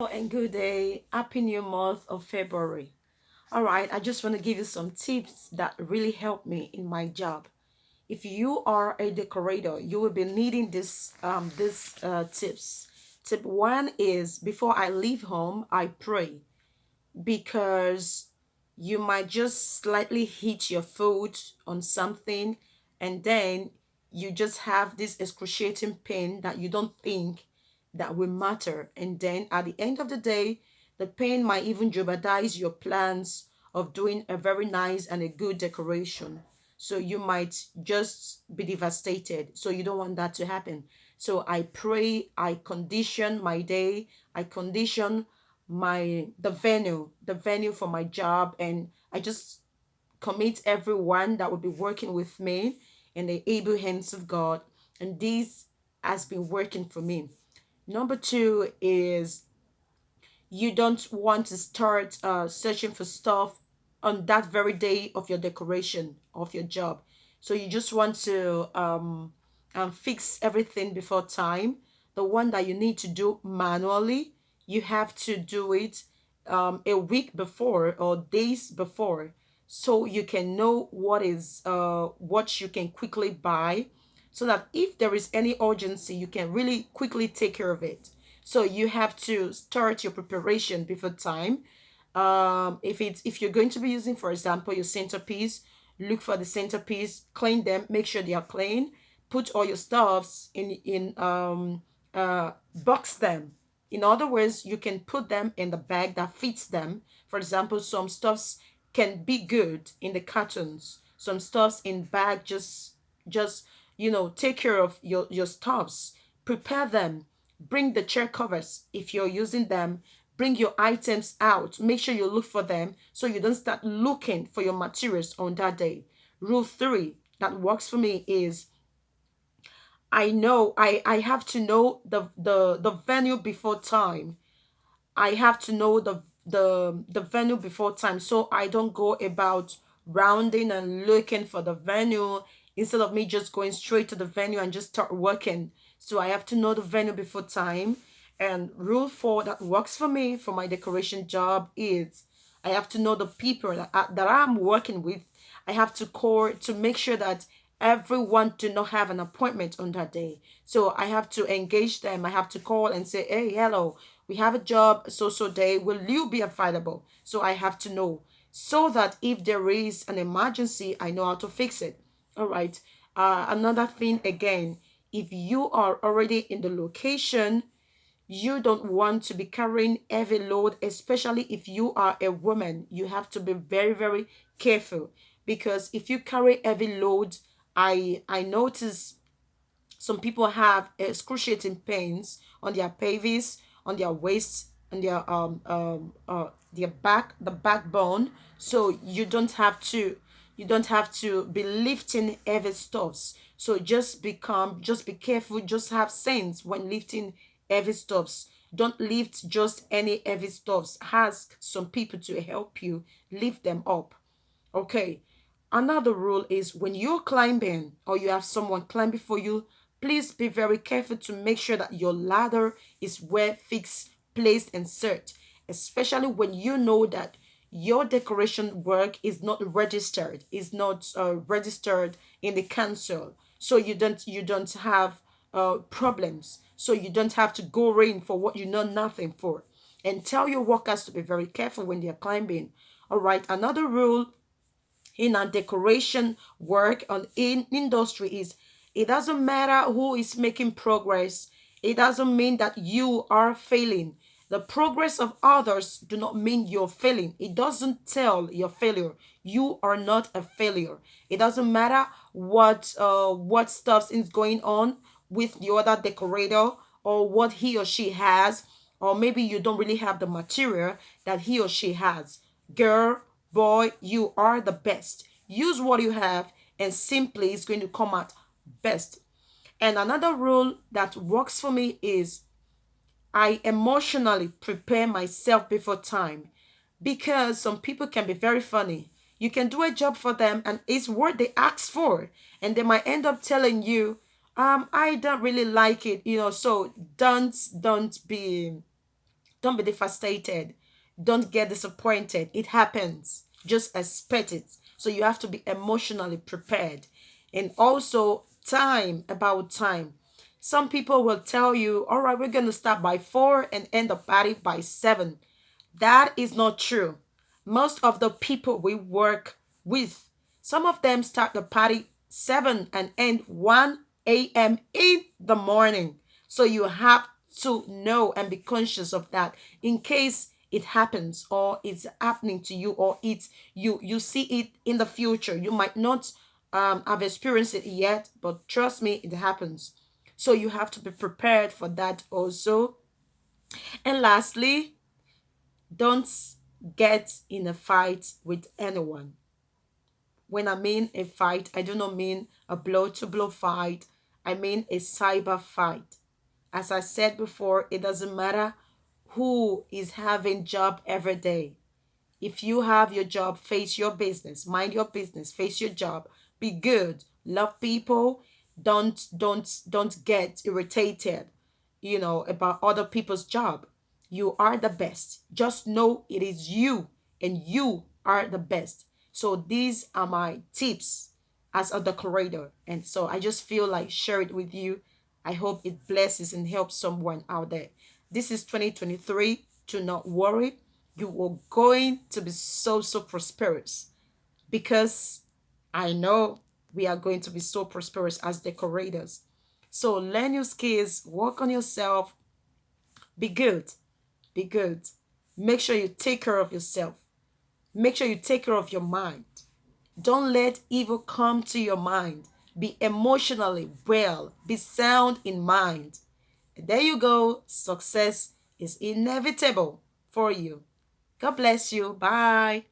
And good day. Happy new month of February. All right, I just want to give you some tips that really help me in my job. If you are a decorator, you will be needing this tips. Tip one is before I leave home, I pray because you might just slightly hit your foot on something and then you just have this excruciating pain that you don't think that will matter, and then at the end of the day the pain might even jeopardize your plans of doing a very nice and a good decoration, so you might just be devastated. So you don't want that to happen. So I pray, I condition my day, I condition the venue for my job, and I just commit everyone that will be working with me in the able hands of God. And this has been working for me. Number two is you don't want to start searching for stuff on that very day of your decoration of your job. So you just want to fix everything before time. The one that you need to do manually, you have to do it a week before or days before, so you can know what you can quickly buy, so that if there is any urgency, you can really quickly take care of it. So you have to start your preparation before time. If you're going to be using, for example, your centerpiece, look for the centerpiece, clean them, make sure they are clean, put all your stuffs in box them. In other words, you can put them in the bag that fits them. For example, some stuffs can be good in the cartons, some stuffs in bag. Just take care of your stuffs, prepare them, bring the chair covers if you're using them, bring your items out, make sure you look for them so you don't start looking for your materials on that day. Rule 3 that works for me is I have to know the venue before time. I have to know the venue before time, so I don't go about rounding and looking for the venue instead of me just going straight to the venue and just start working. So I have to know the venue before time. And rule 4 that works for me for my decoration job is I have to know the people that I'm working with. I have to call to make sure that everyone do not have an appointment on that day. So I have to engage them. I have to call and say, hey, hello, we have a job so day. Will you be available? So I have to know so that if there is an emergency, I know how to fix it. All right. Another thing again, if you are already in the location, you don't want to be carrying heavy load, especially if you are a woman. You have to be very, very careful, because if you carry heavy load, I notice some people have excruciating pains on their pelvis, on their waist, and their back, the backbone. So you don't have to be lifting heavy stuffs. So just be careful, just have sense when lifting heavy stuffs. Don't lift just any heavy stuffs. Ask some people to help you lift them up. Okay. Another rule is when you're climbing or you have someone climbing for you, please be very careful to make sure that your ladder is well fixed, placed, and set, especially when you know that your decoration work is not registered, is not registered in the council. So you don't have problems. So you don't have to go in for what you know nothing for. And tell your workers to be very careful when they're climbing. All right. Another rule in a decoration work on in industry is it doesn't matter who is making progress. It doesn't mean that you are failing. The progress of others do not mean you're failing. It doesn't tell your failure. You are not a failure. It doesn't matter what stuff is going on with the other decorator, or what he or she has, or maybe you don't really have the material that he or she has. Girl, boy, you are the best. Use what you have, and simply it's going to come out best. And another rule that works for me is I emotionally prepare myself before time, because some people can be very funny. You can do a job for them and it's what they ask for, and they might end up telling you, I don't really like it, so don't be Don't be devastated. Don't get disappointed. It happens. Just expect it. So you have to be emotionally prepared. And also, time, about time. Some people will tell you, all right, we're going to start by 4 and end the party by 7. That is not true. Most of the people we work with, some of them start the party 7 and end 1 a.m. in the morning. So you have to know and be conscious of that in case it happens or it's happening to you, or it's you see it in the future. You might not have experienced it yet, but trust me, it happens. So you have to be prepared for that also. And lastly, don't get in a fight with anyone. When I mean a fight, I do not mean a blow to blow fight. I mean a cyber fight. As I said before, it doesn't matter who is having job every day. If you have your job, face your business, mind your business, face your job, be good, love people, don't get irritated, about other people's job. You are the best. Just know it is you, and you are the best. So these are my tips as a decorator. And so I just feel like share it with you. I hope it blesses and helps someone out there. This is 2023. Do not worry. You are going to be so prosperous, because I know we are going to be so prosperous as decorators. So learn your skills, work on yourself, be good, be good. Make sure you take care of yourself. Make sure you take care of your mind. Don't let evil come to your mind. Be emotionally well, be sound in mind. There you go. Success is inevitable for you. God bless you. Bye.